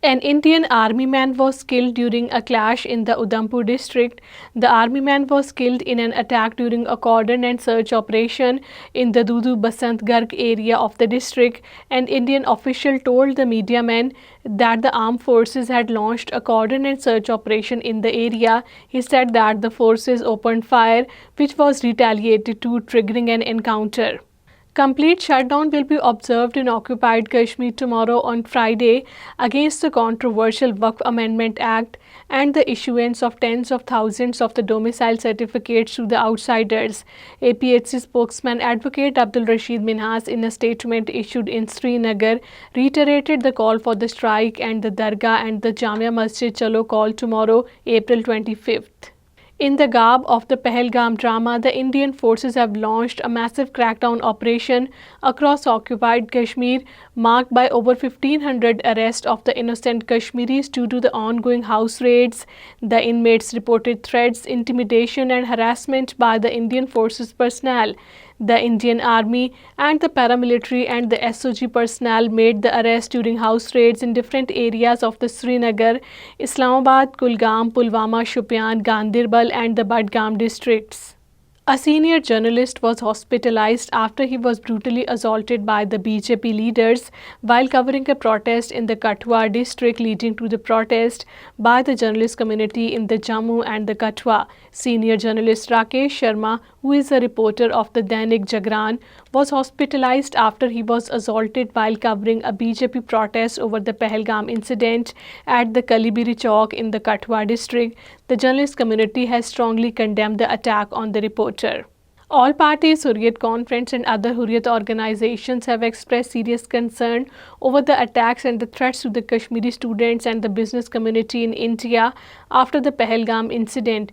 An Indian army man was killed during a clash in the Udhampur district. The army man was killed in an attack during a cordon and search operation in the Dudu Basantgarh area of the district. An Indian official told the media men that the armed forces had launched a cordon and search operation in the area. He said that the forces opened fire, which was retaliated to, triggering an encounter. Complete shutdown will be observed in occupied Kashmir tomorrow on Friday against the controversial Waqf Amendment Act and the issuance of tens of thousands of the domicile certificates to the outsiders. APHC spokesman Advocate Abdul Rashid Minhas, in a statement issued in Srinagar, reiterated the call for the strike and the Dargah and the Jamia Masjid Chalo call tomorrow, April 25th. In the garb of the Pahalgam drama, the Indian forces have launched a massive crackdown operation across occupied Kashmir, marked by over 1,500 arrests of the innocent Kashmiris due to the ongoing house raids. The inmates reported threats, intimidation, and harassment by the Indian forces personnel. The Indian Army and the paramilitary and the SOG personnel made the arrest during house raids in different areas of the Srinagar, Islamabad, Kulgam, Pulwama, Shopian, Ganderbal, and the Budgam districts. A senior journalist was hospitalized after he was brutally assaulted by the BJP leaders while covering a protest in the Kathua district, leading to the protest by the journalist community in the Jammu and the Kathua. Senior journalist Rakesh Sharma, who is a reporter of the Dainik Jagran, was hospitalized after he was assaulted while covering a BJP protest over the Pahalgam incident at the Kalibiri Chowk in the Kathua district. The journalist community has strongly condemned the attack on the reporter. All parties, Hurriyat Conference and other Hurriyat organizations have expressed serious concern over the attacks and the threats to the Kashmiri students and the business community in India after the Pahalgam incident.